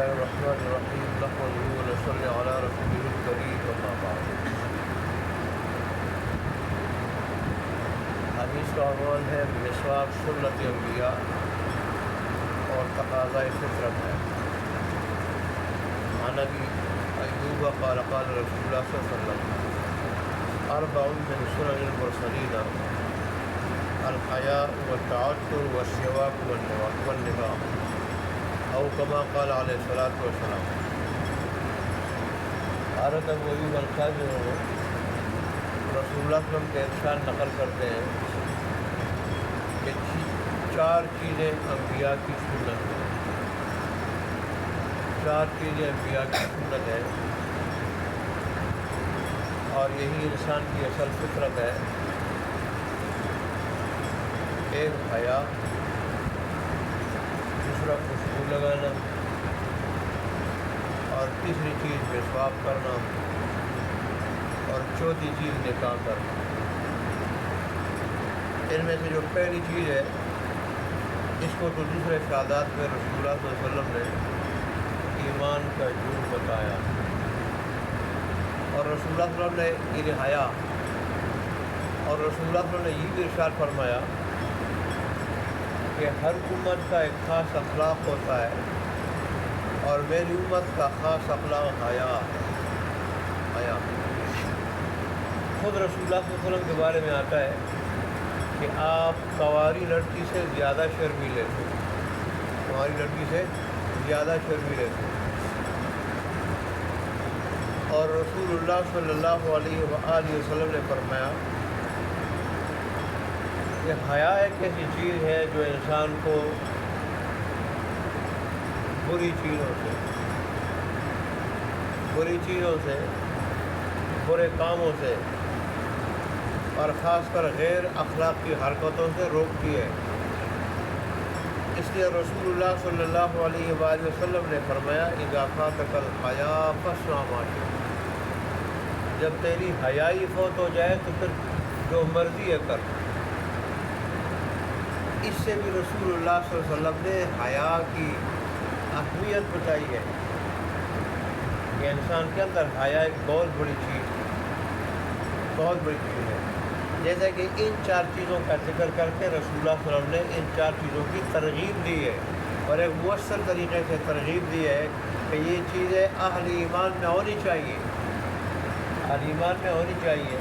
الرحمن الرحیم نحمده ونصلی علی رسوله الکریم اما بعد۔ حدیث کا عنوان ہے مسواک سنت انبیاء اور تقاضۂ فطرت ہے۔ عن ابی ایوب قال قال رسول اللہ صلی اللہ علیہ وسلم اربع من سنن المرسلین الحیاء والتعطر والسواک والنباح او کما قال علیہ الصلوۃ والسلام۔ حضرت ابو ایوب انصاری رسول اللہ صلی اللہ علیہ وسلم کے ارشاد نقل کرتے ہیں کہ چار چیزیں انبیاء کی سنت ہیں، چار چیزیں انبیاء کی سنت ہے اور یہی انسان کی اصل فطرت ہے۔ ایک حیا، دوسرا خوشبو لگانا اور تیسری چیز مسواک کرنا اور چوتھی چیز نکاح کرنا۔ ان میں سے جو پہلی چیز ہے اس کو تو دوسرے شہادات میں رسول اللہ صلی اللہ علیہ وسلم نے ایمان کا جھوٹ بتایا، اور رسول اللہ صلی اللہ علیہ وسلم نے یہ حیا اور رسول اللہ صلی اللہ علیہ وسلم نے یہ بھی ارشاد فرمایا کہ ہر امت کا ایک خاص اخلاق ہوتا ہے اور میری امت کا خاص اخلاق حیا ہے۔ حیا خود رسول اللہ صلی اللہ علیہ وسلم کے بارے میں آتا ہے کہ آپ کنواری لڑکی سے زیادہ شرمیلے تھے، کنواری لڑکی سے زیادہ شرمیلے تھے، اور رسول اللہ صلی اللہ علیہ وآلہ وسلم نے فرمایا کہ حیا ایک ایسی چیز ہے جو انسان کو بری چیزوں سے، برے کاموں سے اور خاص کر غیر اخلاقی حرکتوں سے روکتی ہے۔ اس لیے رسول اللہ صلی اللہ علیہ وآلہ وسلم نے فرمایا اذا فاتک الحیاء فاصنع ما شئت، جب تیری حیائی فوت ہو جائے تو پھر جو مرضی ہے کر۔ اس سے بھی رسول اللہ صلی اللہ علیہ وسلم نے حیا کی اہمیت بتائی ہے کہ انسان کے اندر حیا ایک بہت بڑی چیز ہے۔ جیسا کہ ان چار چیزوں کا ذکر کر کے رسول اللہ صلی اللہ علیہ وسلم نے ان چار چیزوں کی ترغیب دی ہے اور ایک مؤثر طریقے سے ترغیب دی ہے کہ یہ چیزیں اہل ایمان میں ہونی چاہیے، اہل ایمان میں ہونی چاہیے۔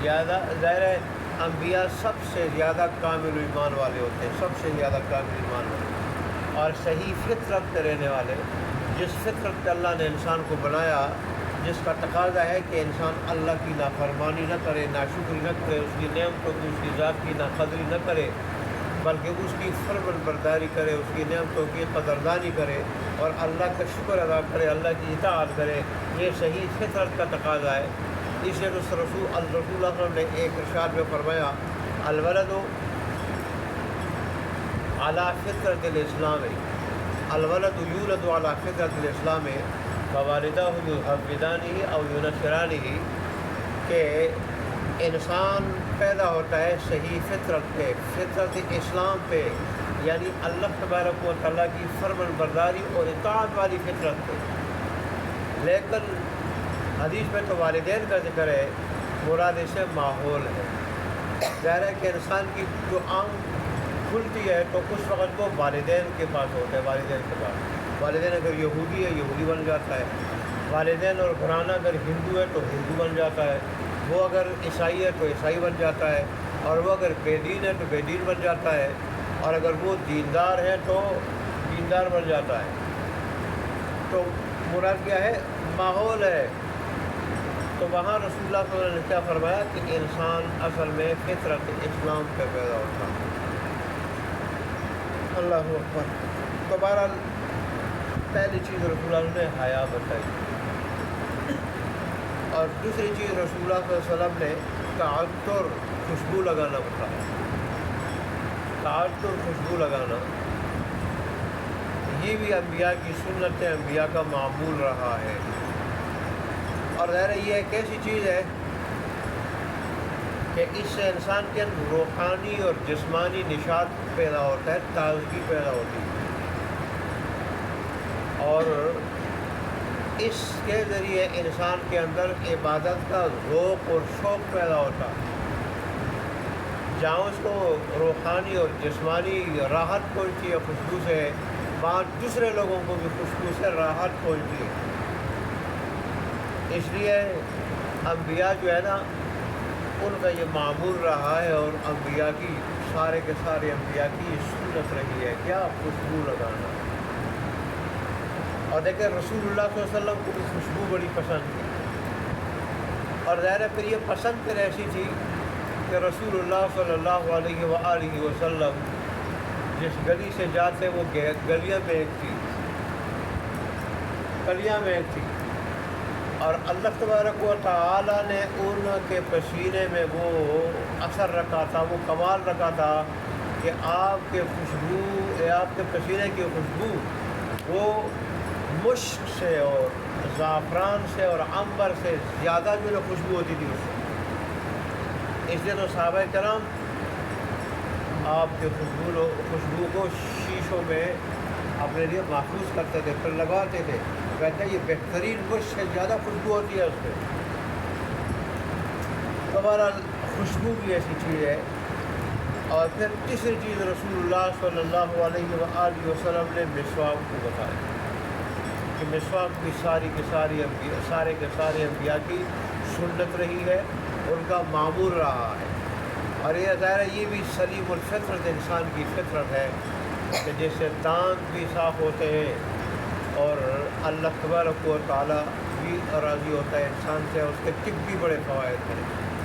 ظاہر ہے انبیاء سب سے زیادہ کامل ایمان والے ہوتے ہیں، سب سے زیادہ کامل ایمان والے اور صحیح فطرت پہ رہنے والے، جس فطرت پہ اللہ نے انسان کو بنایا، جس کا تقاضا ہے کہ انسان اللہ کی نافرمانی نہ کرے، ناشکری نہ کرے، اس کی نعمتوں کی، اس کی ذات کی ناقدری نہ کرے، بلکہ اس کی فرمان برداری کرے، اس کی نعمتوں کی قدردانی کرے اور اللہ کا شکر ادا کرے، اللہ کی اطاعت کرے۔ یہ صحیح فطرت کا تقاضا ہے۔ اس لیے رسول اللہ صلی اللہ علیہ وسلم نے ایک ارشاد میں فرمایا الولد علی فطرت الاسلام، الولد یولد علی فطرت الاسلام فوالدہ یحودانہ او ینصرانہ، کہ انسان پیدا ہوتا ہے صحیح فطرت پہ، فطرت اسلام پہ، یعنی اللہ تبارک و تعالیٰ کی فرمان برداری اور اطاعت والی فطرت پہ۔ لیکن حدیث میں تو والدین کا ذکر ہے، مراد اس سے ماحول ہے۔ ظاہر ہے کہ انسان کی جو آنکھ کھلتی ہے تو اس وقت وہ والدین کے پاس ہوتا ہے، والدین کے پاس۔ والدین اگر یہودی ہے یہودی بن جاتا ہے، والدین اور گھرانہ اگر ہندو ہے تو ہندو بن جاتا ہے، وہ اگر عیسائی ہے تو عیسائی بن جاتا ہے، اور وہ اگر بے دین ہے تو بے دین بن جاتا ہے، اور اگر وہ دیندار ہے تو دیندار بن جاتا ہے۔ تو مراد کیا ہے؟ ماحول ہے۔ تو وہاں رسول اللہ صلی اللہ علیہ وسلم نے کیا فرمایا کہ انسان اصل میں فطرت اسلام پہ پیدا ہوتا ہے۔ اللہ اکبر۔ تو بہرحال پہلی چیز رسول اللہ نے حیا بتائی، اور دوسری چیز رسول اللہ صلی اللہ علیہ وسلم نے تعطر، خوشبو لگانا بتایا۔ تعطر، خوشبو لگانا، یہ بھی انبیاء کی سنت ہے، انبیاء کا معمول رہا ہے۔ اور ظاہر ہے یہ ایک ایسی چیز ہے کہ اس سے انسان کے اندر روحانی اور جسمانی نشاط پیدا ہوتا ہے، تازگی پیدا ہوتی ہے، اور اس کے ذریعے انسان کے اندر عبادت کا ذوق اور شوق پیدا ہوتا، جہاں اس کو روحانی اور جسمانی راحت پہنچتی ہے خوشبو سے، وہاں دوسرے لوگوں کو بھی خوشبو سے راحت پہنچتی ہے۔ اس لیے انبیاء جو ہے نا، ان کا یہ معمول رہا ہے، اور انبیاء کی سارے کے سارے انبیاء کی یہ سنت رہی ہے، کیا خوشبو لگانا۔ اور دیکھیں رسول اللہ صلی اللہ علیہ وسلم کو بھی خوشبو بڑی پسند تھی، اور ظاہر ہے پھر یہ پسند پھر ایسی تھی کہ رسول اللہ صلی اللہ علیہ وآلہ وسلم جس گلی سے جاتے وہ گلیاں میں ایک تھی، گلیاں میں ایک تھی، اور اللہ تبارک و تعالیٰ نے ان کے پسینے میں وہ اثر رکھا تھا، وہ کمال رکھا تھا کہ آپ کے خوشبو، آپ کے پسینے کی خوشبو وہ مشک سے اور زعفران سے اور عنبر سے زیادہ جو ہے خوشبو ہوتی تھی اس سے۔ اس لیے تو صحابہ کرام آپ کے خوشبو کو شیشوں میں اپنے لیے محفوظ کرتے تھے، پھر لگاتے تھے، کہتے ہیں یہ بہترین مشک سے زیادہ خوشبو ہوتی ہے اس پہ۔ تو بہرحال خوشبو بھی ایسی چیز ہے۔ اور پھر تیسری چیز رسول اللہ صلی اللہ علیہ وآلہ وسلم نے مسواک کو بتایا کہ مسواک بھی سارے کے سارے انبیاء کی سنت رہی ہے، ان کا معمول رہا ہے۔ اور یہ ظاہر ہے یہ بھی سلیم الفطرت انسان کی فطرت ہے کہ جس سے دانت بھی صاف ہوتے ہیں، اور اللہ تبارک و تعالیٰ بھی راضی ہوتا ہے انسان سے، اس کے طبی بڑے فوائد ہیں،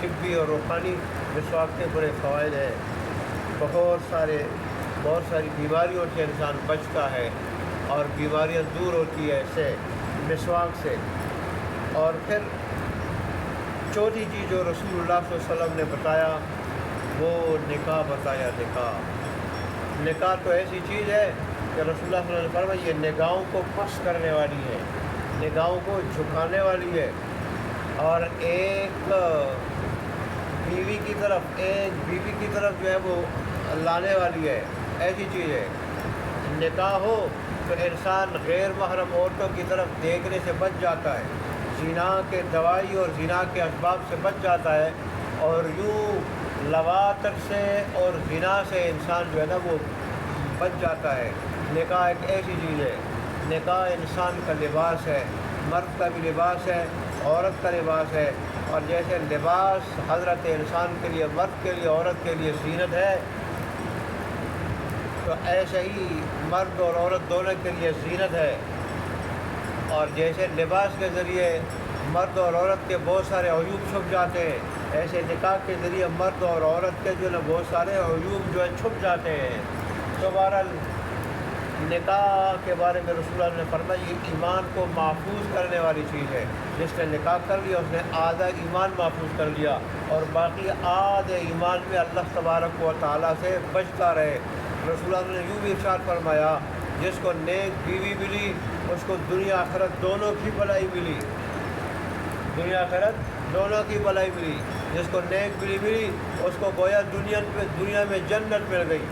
طبی اور روحانی مسواک کے بڑے فوائد ہیں۔ بہت ساری بیماریوں سے انسان بچتا ہے، اور بیماریاں دور ہوتی ہے اس سے، مسواک سے۔ اور پھر چوتھی چیز جو رسول اللہ صلی اللہ علیہ وسلم نے بتایا وہ نکاح بتایا۔ نکاح تو ایسی چیز ہے کہ رسول اللہ صلی اللہ علیہ وسلم نے فرمایا یہ نگاہوں کو پست کرنے والی ہے، نگاہوں کو جھکانے والی ہے، اور ایک بیوی کی طرف جو ہے وہ لانے والی ہے، ایسی چیز ہے۔ نکاح ہو تو انسان غیر محرم عورتوں کی طرف دیکھنے سے بچ جاتا ہے، زنا کے دوائی اور زنا کے اسباب سے بچ جاتا ہے، اور یوں لواطر سے اور زنا سے انسان جو ہے نا وہ بچ جاتا ہے۔ نکاح ایک ایسی چیز ہے، نکاح انسان کا لباس ہے، مرد کا بھی لباس ہے، عورت کا لباس ہے، اور جیسے لباس حضرت انسان کے لیے، مرد کے لیے، عورت کے لیے زینت ہے، تو ایسے ہی مرد اور عورت دونوں کے لیے زینت ہے۔ اور جیسے لباس کے ذریعے مرد اور عورت کے بہت سارے عیوب چھپ جاتے ہیں، ایسے نکاح کے ذریعے مرد اور عورت کے جو ہے بہت سارے عیوب جو ہے چھپ جاتے ہیں۔ تو بہرحال نکاح کے بارے میں رسول اللہ نے فرمایا یہ ایمان کو محفوظ کرنے والی چیز ہے، جس نے نکاح کر لیا اس نے آدھا ایمان محفوظ کر لیا، اور باقی آدھے ایمان میں اللہ تبارک و تعالیٰ سے بچتا رہے۔ رسول اللہ نے یوں بھی ارشاد فرمایا جس کو نیک بیوی ملی اس کو دنیا آخرت دونوں کی بھلائی ملی، دنیا آخرت دونوں کی بھلائی ملی۔ جس کو نیک بیوی ملی اس کو گویا دنیا میں جنت مل گئی۔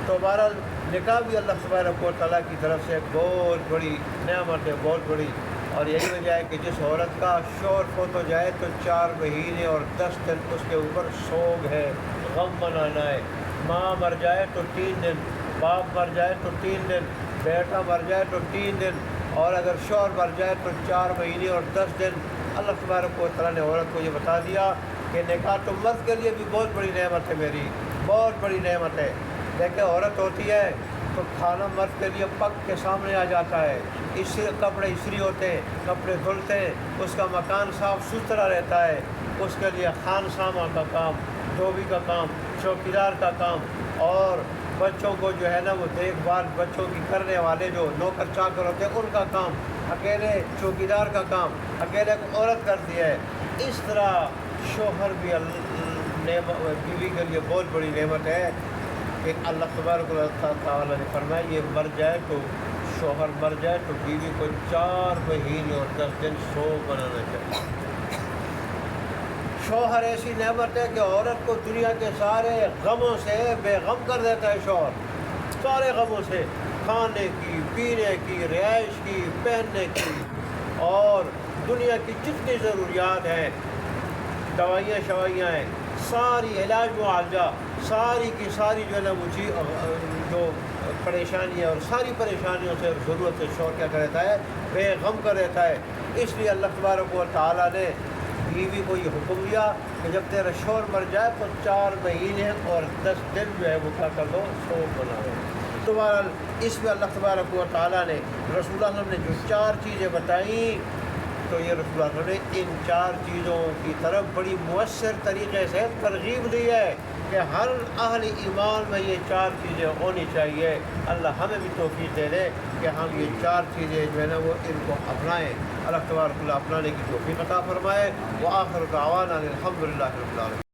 تو بہرحال نکاح بھی اللہ تبارک و تعالیٰ کی طرف سے بہت بڑی نعمت ہے، بہت بڑی۔ اور یہی وجہ ہے کہ جس عورت کا شوہر فوت ہو جائے تو 4 مہینے اور 10 دن اس کے اوپر سوگ ہے، غم منانا ہے۔ ماں مر جائے تو 3 دن، باپ مر جائے تو 3 دن، بیٹا مر جائے تو 3 دن، اور اگر شوہر مر جائے تو 4 مہینے اور 10 دن۔ اللہ تبارک و تعالیٰ نے عورت کو یہ بتا دیا کہ نکاح تو مرد کے لیے بھی بہت بڑی نعمت ہے، میری بہت بڑی نعمت ہے۔ دیکھیں عورت ہوتی ہے تو کھانا مرد کے لیے پک کے سامنے آ جاتا ہے، کپڑے استری ہوتے ہیں، کپڑے دھلتے ہیں، اس کا مکان صاف ستھرا رہتا ہے، اس کے لیے خان سامہ کا کام، دھوبی کا کام، چوکیدار کا کام، اور بچوں کو جو ہے نا وہ دیکھ بھال بچوں کی کرنے والے جو نوکر چاکر ہوتے ہیں ان کا کام، اکیلے چوکیدار کا کام اکیلے عورت کرتی ہے۔ اس طرح شوہر بھی بیوی کے لیے بہت بڑی نعمت ہے کہ اللہ تبارک و تعالیٰ نے فرمایا یہ مر جائے تو شوہر مر جائے تو بیوی کو 4 مہینے اور 10 دن سوگ منانا چاہیے۔ شوہر ایسی نعمت ہے کہ عورت کو دنیا کے سارے غموں سے بے غم کر دیتا ہے، شوہر سارے غموں سے کھانے کی، پینے کی، رہائش کی، پہننے کی، اور دنیا کی جتنی ضروریات ہیں، دوائیاں شوائیاں ہیں، ساری علاج معالجہ، ساری کی ساری جو ہے نا وہ جو پریشانی ہے اور ساری پریشانیوں سے اور ضرورت سے شور کیا کرتا ہے، بے غم کر رہتا ہے۔ اس لیے اللہ تبارک و تعالیٰ نے بیوی کو یہ حکم دیا کہ جب تیرا شوہر مر جائے تو 4 مہینے اور 10 دن جو ہے وہ کیا کر دو، سوگ بناؤ۔ تو بہرحال اس میں اللہ تبارک و تعالیٰ نے رسول اللہ صلی اللہ علیہ وسلم نے جو 4 چیزیں بتائیں، تو یہ رسول اللہ صلی اللہ علیہ وسلم نے ان 4 چیزوں کی طرف بڑی مؤثر طریقے سے ترغیب دی ہے کہ ہر اہل ایمان میں یہ 4 چیزیں ہونی چاہیے۔ اللہ ہمیں بھی توفیق دے دے کہ ہم یہ 4 چیزیں جو ہے نا وہ ان کو اپنائیں۔ اللہ تبارک و تعالیٰ اپنانے کی توفیق عطا فرمائے۔ وآخر دعوانا الحمد للہ رب العالمین۔